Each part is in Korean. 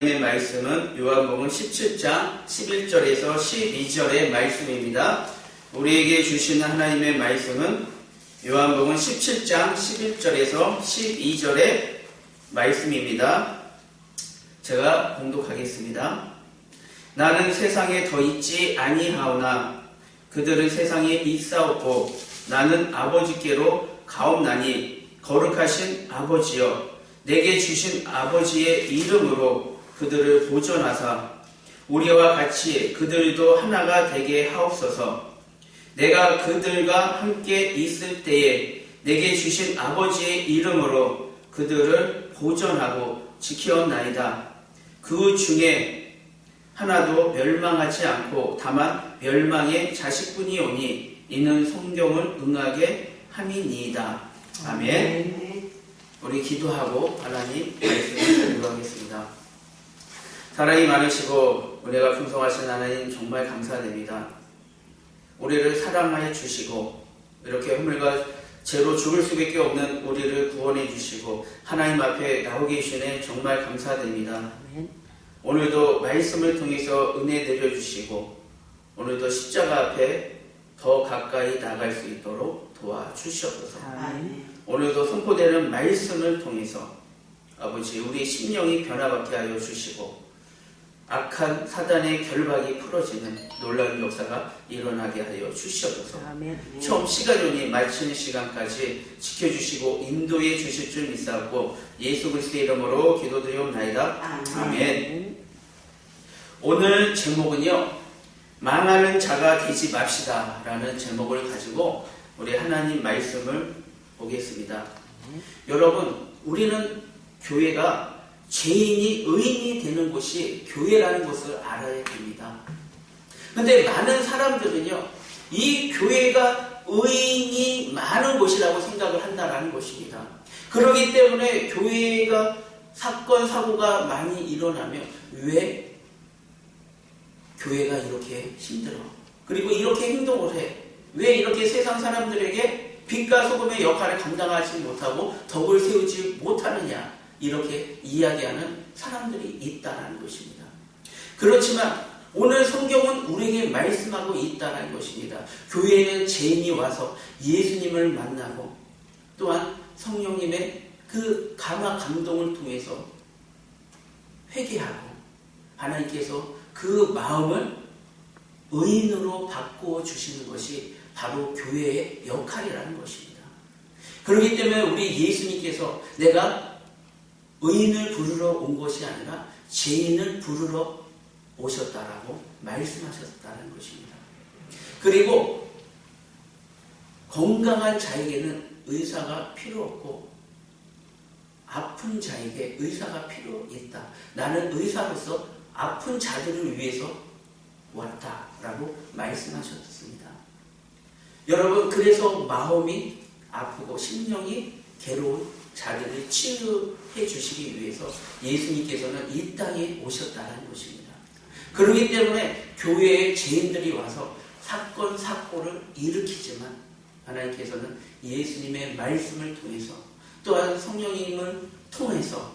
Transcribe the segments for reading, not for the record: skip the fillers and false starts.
말씀은 요한복음 17장 11절에서 12절의 말씀입니다. 우리에게 주시는 하나님의 말씀은 요한복음 17장 11절에서 12절의 말씀입니다. 제가 봉독하겠습니다. 나는 세상에 더 있지 아니하오나 그들은 세상에 있사옵고 나는 아버지께로 가옵나니 거룩하신 아버지여 내게 주신 아버지의 이름으로 그들을 보존하사 우리와 같이 그들도 하나가 되게 하옵소서. 내가 그들과 함께 있을 때에 내게 주신 아버지의 이름으로 그들을 보존하고 지키었나이다. 그 중에 하나도 멸망하지 않고 다만 멸망의 자식뿐이오니 이는 성경을 응하게 함이니이다. 아멘. 우리 기도하고 하나님 말씀을 공부하겠습니다. 사랑이 많으시고 은혜가 풍성하신 하나님 정말 감사드립니다. 우리를 사랑하여 주시고 이렇게 허물과 죄로 죽을 수밖에 없는 우리를 구원해 주시고 하나님 앞에 나오게 해주시네 정말 감사드립니다. 오늘도 말씀을 통해서 은혜 내려주시고 오늘도 십자가 앞에 더 가까이 나갈 수 있도록 도와주시옵소서. 오늘도 선포되는 말씀을 통해서 아버지 우리 심령이 변화받게 하여 주시고 악한 사단의 결박이 풀어지는 놀라운 역사가 일어나게 하여 주시옵소서. 처음 시간이 마치는 시간까지 지켜주시고 인도해 주실 줄 믿사옵고 예수 그리스도의 이름으로 기도드리옵나이다. 아멘. 오늘 제목은요, 망하는 자가 되지 맙시다 라는 제목을 가지고 우리 하나님 말씀을 보겠습니다. 여러분, 우리는 교회가 죄인이 의인이 되는 곳이 교회라는 것을 알아야 됩니다. 그런데 많은 사람들은요, 이 교회가 의인이 많은 곳이라고 생각을 한다는 것입니다. 그렇기 때문에 교회가 사건, 사고가 많이 일어나면 왜 교회가 이렇게 힘들어? 그리고 이렇게 행동을 해? 왜 이렇게 세상 사람들에게 빛과 소금의 역할을 감당하지 못하고 덕을 세우지 못하느냐? 이렇게 이야기하는 사람들이 있다는 것입니다. 그렇지만 오늘 성경은 우리에게 말씀하고 있다는 것입니다. 교회에는 죄인이 와서 예수님을 만나고 또한 성령님의 그 감화 감동을 통해서 회개하고 하나님께서 그 마음을 의인으로 바꾸어 주시는 것이 바로 교회의 역할이라는 것입니다. 그렇기 때문에 우리 예수님께서 내가 의인을 부르러 온 것이 아니라 죄인을 부르러 오셨다라고 말씀하셨다는 것입니다. 그리고 건강한 자에게는 의사가 필요 없고 아픈 자에게 의사가 필요 있다. 나는 의사로서 아픈 자들을 위해서 왔다라고 말씀하셨습니다. 여러분, 그래서 마음이 아프고 심령이 괴로운 자들을 치유해 주시기 위해서 예수님께서는 이 땅에 오셨다는 것입니다. 그렇기 때문에 교회에 죄인들이 와서 사건, 사고를 일으키지만 하나님께서는 예수님의 말씀을 통해서 또한 성령님을 통해서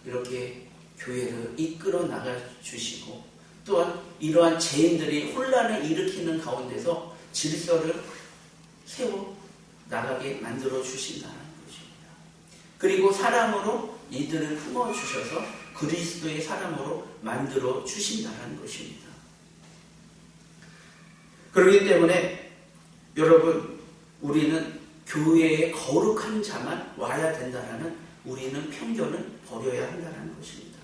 이렇게 교회를 이끌어 나가 주시고 또한 이러한 죄인들이 혼란을 일으키는 가운데서 질서를 세워 나가게 만들어 주신다는 것입니다. 그리고 사람으로 이들을 품어주셔서 그리스도의 사람으로 만들어 주신다는 것입니다. 그렇기 때문에 여러분, 우리는 교회에 거룩한 자만 와야 된다는 우리는 편견을 버려야 한다는 것입니다.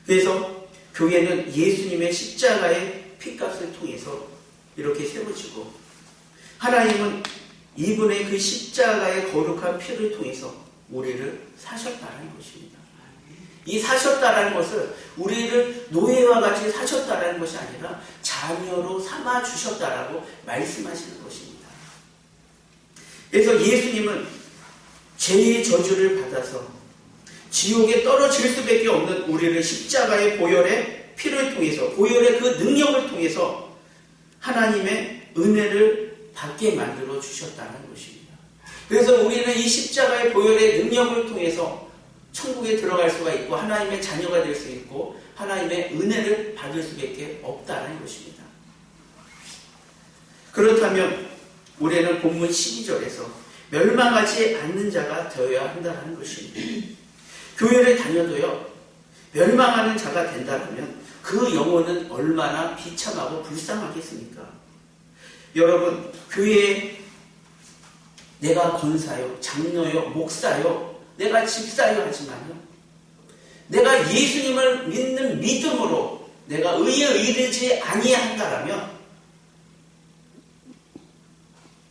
그래서 교회는 예수님의 십자가의 피값을 통해서 이렇게 세워지고 하나님은 이분의 그 십자가의 거룩한 피를 통해서 우리를 사셨다는 것입니다. 이 사셨다는 것을 우리를 노예와 같이 사셨다는 것이 아니라 자녀로 삼아 주셨다라고 말씀하시는 것입니다. 그래서 예수님은 죄의 저주를 받아서 지옥에 떨어질 수밖에 없는 우리를 십자가의 보혈의 피를 통해서 보혈의 그 능력을 통해서 하나님의 은혜를 받게 만들어 주셨다는 것입니다. 그래서 우리는 이 십자가의 보혈의 능력을 통해서 천국에 들어갈 수가 있고 하나님의 자녀가 될 수 있고 하나님의 은혜를 받을 수밖에 없다는 것입니다. 그렇다면 우리는 본문 12절에서 멸망하지 않는 자가 되어야 한다는 것입니다. 교회를 다녀도요, 멸망하는 자가 된다면 그 영혼은 얼마나 비참하고 불쌍하겠습니까? 여러분, 교회에 내가 권사요, 장로요, 목사요, 내가 집사요 하지만요, 내가 예수님을 믿는 믿음으로 내가 의에 이르지 아니한다라면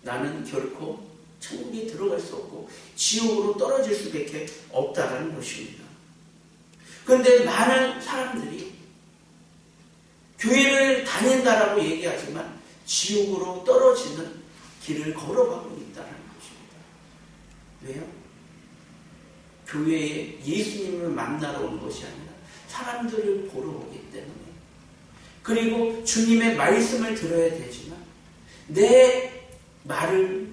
나는 결코 천국에 들어갈 수 없고 지옥으로 떨어질 수밖에 없다는 것입니다. 그런데 많은 사람들이 교회를 다닌다라고 얘기하지만 지옥으로 떨어지는 길을 걸어가고 있다는 것입니다. 왜요? 교회에 예수님을 만나러 온 것이 아니라 사람들을 보러 오기 때문에, 그리고 주님의 말씀을 들어야 되지만 내 말을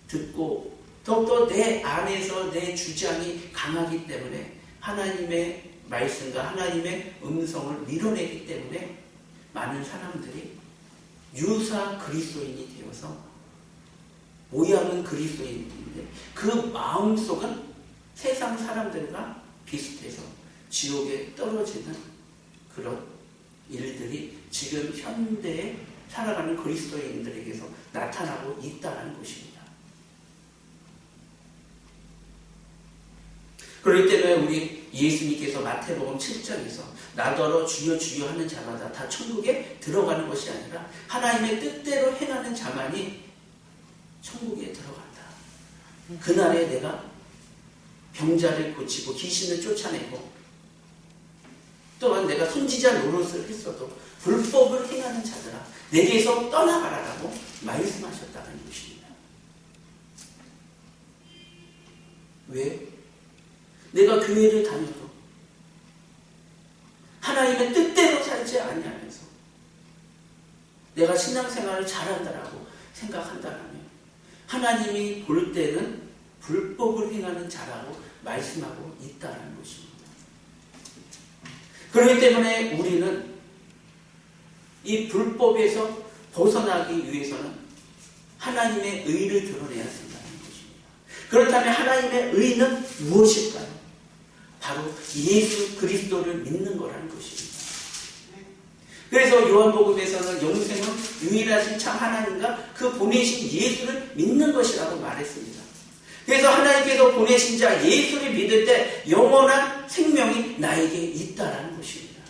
듣고 더욱더 내 안에서 내 주장이 강하기 때문에 하나님의 말씀과 하나님의 음성을 밀어내기 때문에 많은 사람들이 유사 그리스도인이 되어서 모양은 그리스도인인데 그 마음속은 세상 사람들과 비슷해서 지옥에 떨어지는 그런 일들이 지금 현대에 살아가는 그리스도인들에게서 나타나고 있다는 것입니다. 그렇기 때문에 우리 예수님께서 마태복음 7장에서 나더러 주여 주여 하는 자마다 다 천국에 들어가는 것이 아니라 하나님의 뜻대로 행하는 자만이 천국에 들어간다. 그날에 내가 병자를 고치고 귀신을 쫓아내고 또한 내가 선지자 노릇을 했어도 불법을 행하는 자들아 내게서 떠나가라라고 말씀하셨다는 것입니다. 왜? 내가 교회를 다녀도 하나님의 뜻대로 살지 아니하면서 내가 신앙생활을 잘한다라고 생각한다면 하나님이 볼 때는 불법을 행하는 자라고 말씀하고 있다는 것입니다. 그렇기 때문에 우리는 이 불법에서 벗어나기 위해서는 하나님의 의를 드러내야 된다는 것입니다. 그렇다면 하나님의 의는 무엇일까요? 바로 예수 그리스도를 믿는 거라는 것입니다. 그래서 요한복음에서는 영생은 유일하신 참 하나님과 그 보내신 예수를 믿는 것이라고 말했습니다. 그래서 하나님께서 보내신 자 예수를 믿을 때 영원한 생명이 나에게 있다라는 것입니다.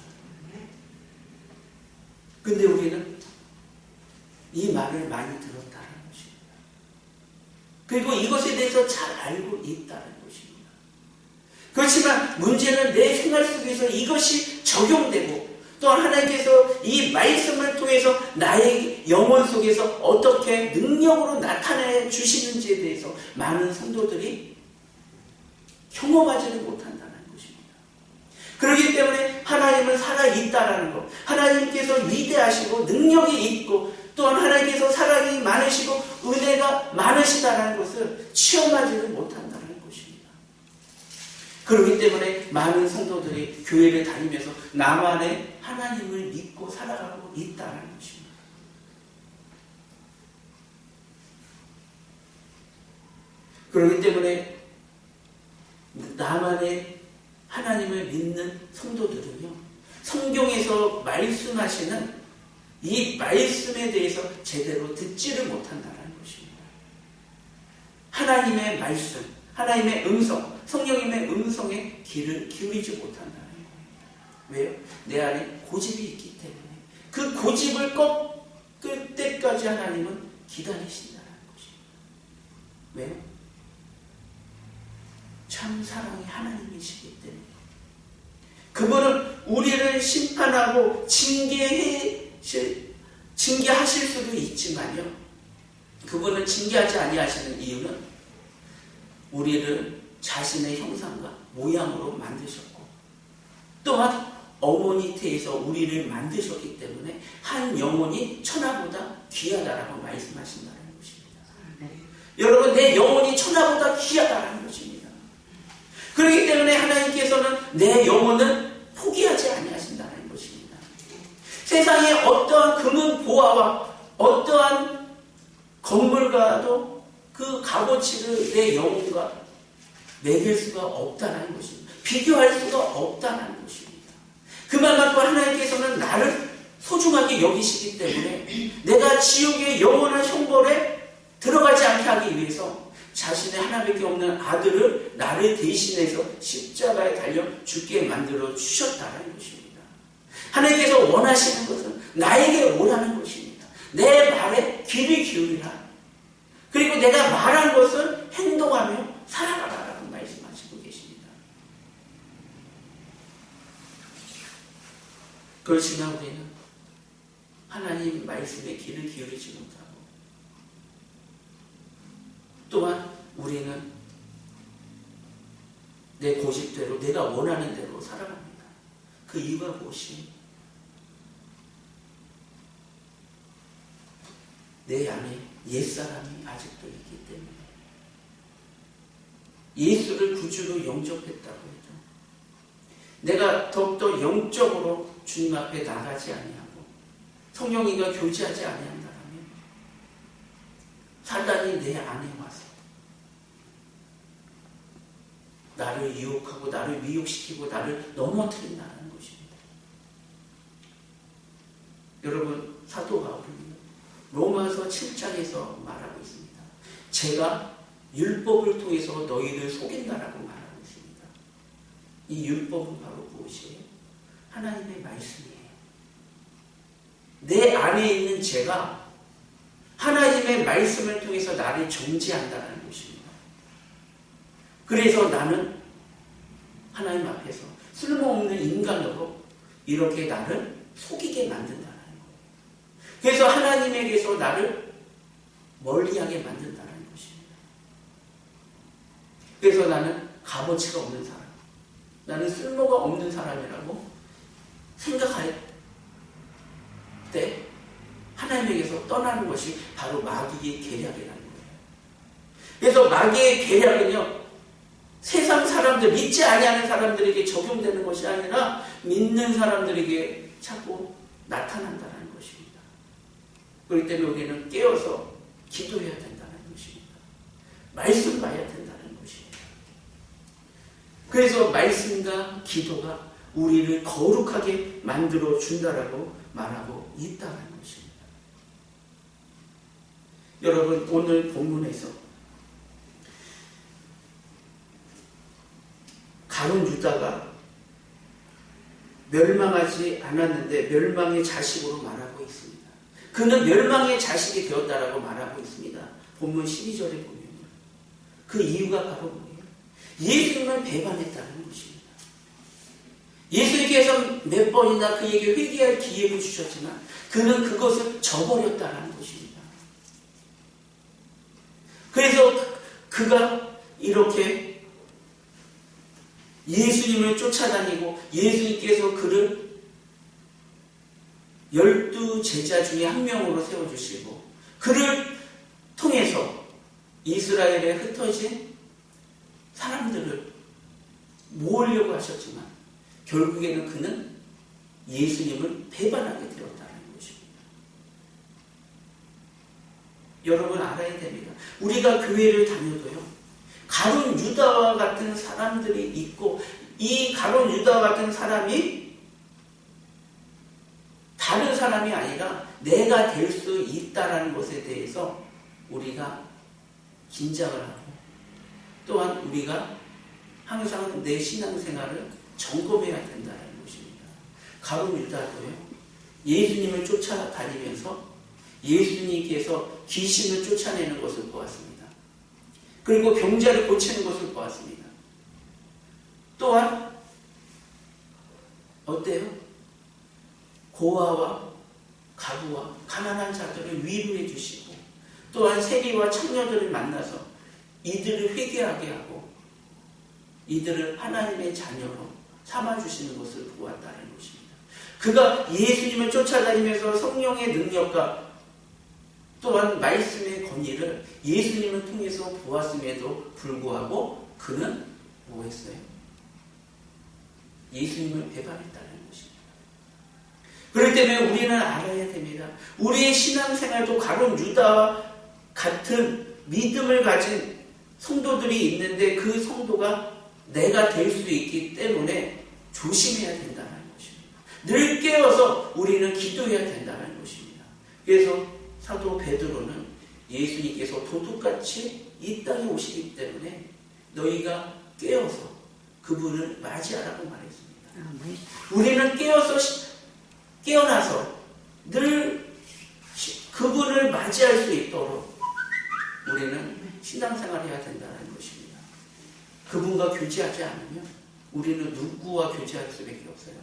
근데 우리는 이 말을 많이 들었다는 것입니다. 그리고 이것에 대해서 잘 알고 있다는 것입니다. 그렇지만 문제는 내 생활 속에서 이것이 적용되고 또한 하나님께서 이 말씀을 통해서 나의 영혼 속에서 어떻게 능력으로 나타내 주시는지에 대해서 많은 성도들이 경험하지를 못한다는 것입니다. 그렇기 때문에 하나님은 살아있다라는 것, 하나님께서 위대하시고 능력이 있고 또한 하나님께서 사랑이 많으시고 은혜가 많으시다는 것을 체험하지를 못한다는 것입니다. 그렇기 때문에 많은 성도들이 교회를 다니면서 나만의 하나님을 믿고 살아가고 있다는 것입니다. 그렇기 때문에 나만의 하나님을 믿는 성도들은요, 성경에서 말씀하시는 이 말씀에 대해서 제대로 듣지를 못한다는 것입니다. 하나님의 말씀, 하나님의 음성, 성령님의 음성에 귀를 기울이지 못한다는 거예요. 왜요? 내 안에 고집이 있기 때문에 그 고집을 꺾을 때까지 하나님은 기다리신다는 것입니다. 왜요? 참 사랑의 하나님이시기 때문에 그분은 우리를 심판하고 징계하실 수도 있지만요, 그분은 징계하지 아니하시는 이유는 우리를 자신의 형상과 모양으로 만드셨고 또한 어머니 태에서 우리를 만드셨기 때문에 한 영혼이 천하보다 귀하다라고 말씀하신다는 것입니다. 여러분, 내 영혼이 천하보다 귀하다는 것입니다. 그렇기 때문에 하나님께서는 내 영혼은 포기하지 아니하신다는 것입니다. 세상에 어떠한 금은 보화와 어떠한 건물과도 그 값어치를 내 영혼과 매길 수가 없다는 것입니다. 비교할 수가 없다는 것입니다. 그만큼 하나님께서는 나를 소중하게 여기시기 때문에 내가 지옥의 영원한 형벌에 들어가지 않게 하기 위해서 자신의 하나밖에 없는 아들을 나를 대신해서 십자가에 달려 죽게 만들어 주셨다는 것입니다. 하나님께서 원하시는 것은 나에게 오라는 것입니다. 내 말에 귀를 기울이라. 그리고 내가 말한 것을 행동하며 살아가라라고 말씀하시고 계십니다. 그렇지만 우리는 하나님 말씀에 귀를 기울이지 못하고 또한 우리는 내 고집대로 내가 원하는 대로 살아갑니다. 그 이유가 무엇이? 내 안에 옛사람이 아직도 있기 때문에 예수를 구주로 영접했다고 해도 내가 더욱더 영적으로 주님 앞에 나가지 아니하고 성령님과 교제하지 아니한다면 사단이 내 안에 와서 나를 유혹하고 나를 미혹시키고 나를 넘어뜨린다는 것입니다. 여러분, 사도 바울은 로마서 7장에서 말하고 있습니다. 제가 율법을 통해서 너희를 속인다라고 말하고 있습니다. 이 율법은 바로 무엇이에요? 하나님의 말씀이에요. 내 안에 있는 죄가 하나님의 말씀을 통해서 나를 정죄한다는 것입니다. 그래서 나는 하나님 앞에서 쓸모없는 인간으로 이렇게 나를 속이게 만든다는 거예요. 그래서 하나님에게서 나를 멀리하게 만든다는 것입니다. 그래서 나는 값어치가 없는 사람, 나는 쓸모가 없는 사람이라고 생각할 때 하나님에게서 떠나는 것이 바로 마귀의 계략이라는 거예요. 그래서 마귀의 계략은요, 세상 사람들, 믿지 아니하는 사람들에게 적용되는 것이 아니라 믿는 사람들에게 자꾸 나타난다는 것입니다. 그렇기 때문에 우리는 깨어서 기도해야 된다는 것입니다. 말씀 봐야 된다는 것입니다. 그래서 말씀과 기도가 우리를 거룩하게 만들어 준다라고 말하고 있다는 것입니다. 여러분, 오늘 본문에서 가룟 유다가 멸망하지 않았는데 멸망의 자식으로 말하고 있습니다. 그는 멸망의 자식이 되었다라고 말하고 있습니다. 본문 12절에 보면요. 그 이유가 바로 뭐예요? 예수님을 배반했다는 것입니다. 예수님께서 몇 번이나 그에게 회개할 기회를 주셨지만 그는 그것을 저버렸다는 것입니다. 그래서 그가 이렇게 예수님을 쫓아다니고 예수님께서 그를 12제자 중에 한 명으로 세워주시고 그를 통해서 이스라엘에 흩어진 사람들을 모으려고 하셨지만 결국에는 그는 예수님을 배반하게 되었다는 것입니다. 여러분 알아야 됩니다. 우리가 교회를 다녀도요, 가룟 유다와 같은 사람들이 있고 이 가룟 유다와 같은 사람이 다른 사람이 아니라 내가 될 수 있다는 것에 대해서 우리가 긴장을 하고 또한 우리가 항상 내 신앙생활을 점검해야 된다는 것입니다. 가룟 유다도요, 예수님을 쫓아다니면서 예수님께서 귀신을 쫓아내는 것을 보았습니다. 그리고 병자를 고치는 것을 보았습니다. 또한 어때요? 고아와 가부와 가난한 자들을 위로해 주시고 또한 세리와 청녀들을 만나서 이들을 회개하게 하고 이들을 하나님의 자녀로 삼아주시는 것을 보았다는 것입니다. 그가 예수님을 쫓아다니면서 성령의 능력과 또한 말씀의 권위를 예수님을 통해서 보았음에도 불구하고 그는 뭐 했어요? 예수님을 배반했다는 것입니다. 그렇기 때문에 우리는 알아야 됩니다. 우리의 신앙생활도 가룟 유다와 같은 믿음을 가진 성도들이 있는데 그 성도가 내가 될 수 있기 때문에 조심해야 된다는 것입니다. 늘 깨어서 우리는 기도해야 된다는 것입니다. 그래서 사도 베드로는 예수님께서 도둑같이 이 땅에 오시기 때문에 너희가 깨어서 그분을 맞이하라고 말했습니다. 우리는 깨어나서 늘 그분을 맞이할 수 있도록 우리는 신앙생활을 해야 된다는 것입니다. 그분과 교제하지 않으면 우리는 누구와 교제할 수밖에 없어요?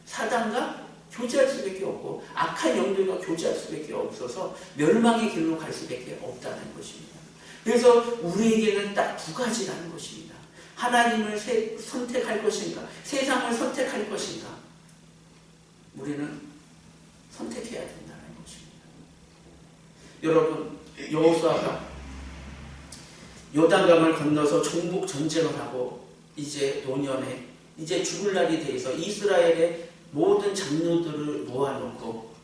사단과 교제할 수밖에 없고 악한 영들과 교제할 수밖에 없어서 멸망의 길로 갈 수밖에 없다는 것입니다. 그래서 우리에게는 딱 두 가지라는 것입니다. 하나님을 선택할 것인가, 세상을 선택할 것인가. 우리는 선택해야 된다는 것입니다. 여러분, 여호수아가 요단강을 건너서 종북 전쟁을 하고 이제 노년에 이제 죽을 날이 돼서 이스라엘의 모든 장로들을 모아놓고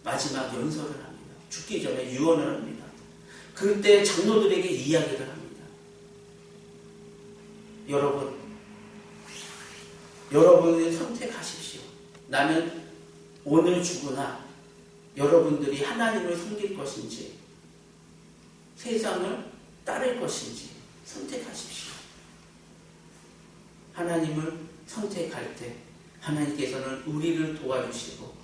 마지막 연설을 합니다. 죽기 전에 유언을 합니다. 그때 장로들에게 이야기를 합니다. 여러분이 선택하십시오. 나는 오늘 죽으나 여러분들이 하나님을 섬길 것인지 세상을 따를 것인지 선택하십시오. 하나님을 선택할 때 하나님께서는 우리를 도와주시고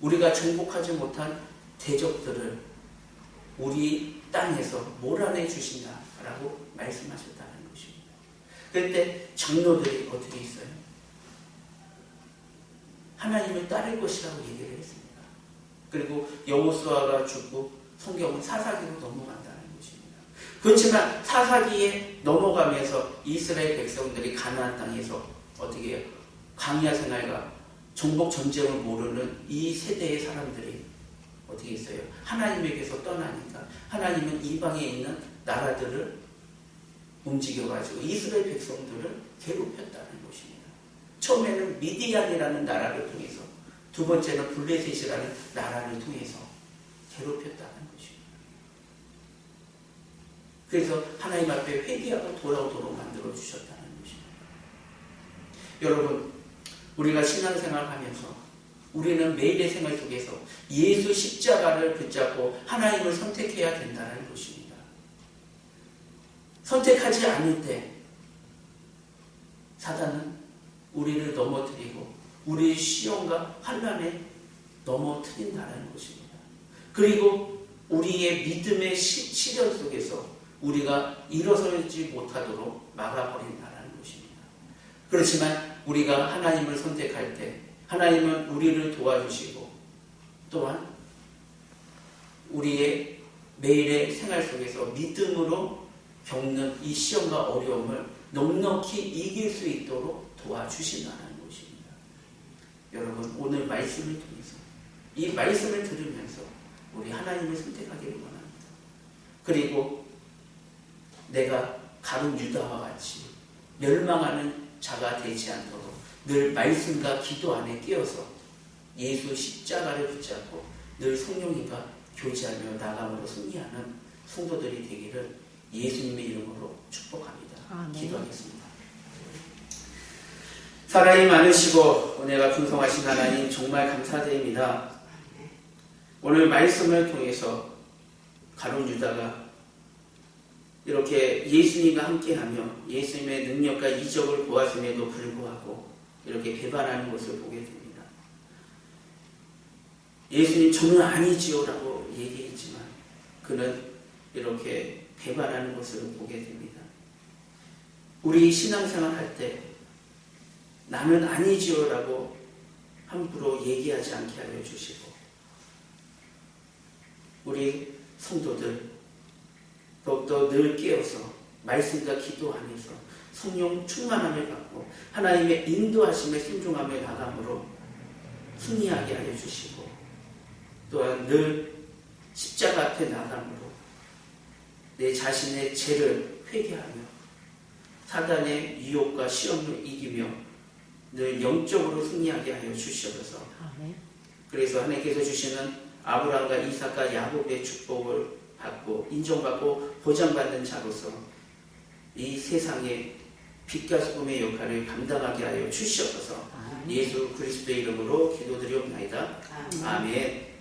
우리가 정복하지 못한 대적들을 우리 땅에서 몰아내 주신다라고 말씀하셨다는 것입니다. 그런데 장로들이 어떻게 있어요? 하나님을 따를 것이라고 얘기를 했습니다. 그리고 여호수아가 죽고 성경은 사사기로 넘어간다는 것입니다. 그렇지만 사사기에 넘어가면서 이스라엘 백성들이 가나안 땅에서 어떻게 해요? 광야 생활과 정복 전쟁을 모르는 이 세대의 사람들이 어떻게 있어요? 하나님에게서 떠나니까 하나님은 이방에 있는 나라들을 움직여가지고 이스라엘 백성들을 괴롭혔다는 것입니다. 처음에는 미디안이라는 나라를 통해서, 두 번째는 블레셋이라는 나라를 통해서 괴롭혔다는 것입니다. 그래서 하나님 앞에 회개하고 돌아오도록 만들어 주셨다는 것입니다. 여러분, 우리가 신앙생활을 하면서 우리는 매일의 생활 속에서 예수 십자가를 붙잡고 하나님을 선택해야 된다는 것입니다. 선택하지 않을 때 사단은 우리를 넘어뜨리고 우리의 시험과 환난에 넘어뜨린다는 것입니다. 그리고 우리의 믿음의 시련 속에서 우리가 일어서지 못하도록 막아버린다는 것입니다. 그렇지만 우리가 하나님을 선택할 때 하나님은 우리를 도와주시고 또한 우리의 매일의 생활 속에서 믿음으로 겪는 이 시험과 어려움을 넉넉히 이길 수 있도록 도와주신다는 것입니다. 여러분, 오늘 말씀을 통해서 이 말씀을 들으면서 우리 하나님을 선택하기를 원합니다. 그리고 내가 가룟 유다와 같이 멸망하는 자가 되지 않도록 늘 말씀과 기도 안에 끼어서 예수 십자가를 붙잡고 늘 성령님과 교제하며 나감으로 승리하는 성도들이 되기를 예수님의 이름으로 축복합니다. 기도하겠습니다. 사랑이 많으시고 은혜가 풍성하신 하나님 정말 감사드립니다. 오늘 말씀을 통해서 가룟 유다가 이렇게 예수님과 함께하며 예수님의 능력과 이적을 보았음에도 불구하고 이렇게 배반하는 것을 보게 됩니다. 예수님 저는 아니지요 라고 얘기했지만 그는 이렇게 배반하는 것을 보게 됩니다. 우리 신앙생활 할 때 나는 아니지요 라고 함부로 얘기하지 않게 하여 주시고 우리 성도들 더욱더 늘 깨어서 말씀과 기도 안에서 성령 충만함을 받고 하나님의 인도하심에 순종하며 나감으로 승리하게 하여 주시고 또한 늘 십자가 앞에 나감으로 내 자신의 죄를 회개하며 사단의 유혹과 시험을 이기며 늘 영적으로 승리하게 하여 주시옵소서. 그래서 하나님께서 주시는 아브라함과 이삭과 야곱의 축복을 받고 인정받고 보장받는 자로서 이 세상에 빛과 소금의 역할을 감당하게 하여 주시옵소서. 예수 그리스도의 이름으로 기도드리옵나이다. 아멘.